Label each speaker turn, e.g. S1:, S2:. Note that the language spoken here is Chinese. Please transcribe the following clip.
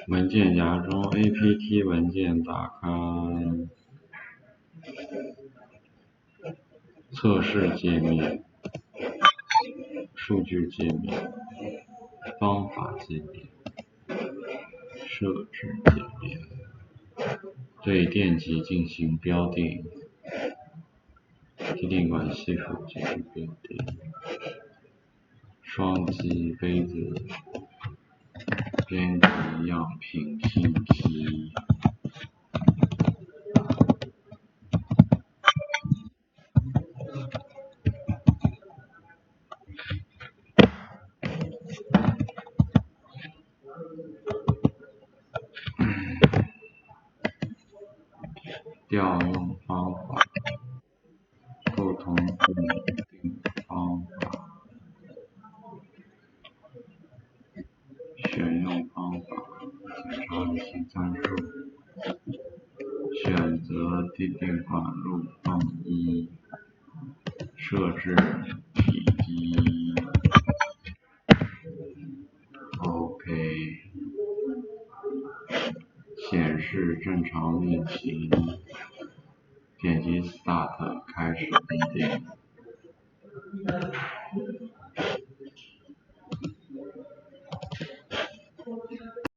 S1: 文件夹中 APT 文件打开，测试界面、数据界面、方法界面、设置界面，对电极进行标定，提定管系数进行标定，双击杯子编辑样品信息，调用方法，不同固定方法，选用方法，检查运行参数，选择提定管路泵一，设置体积 OK， 显示正常运行，点击 Start 开始供电。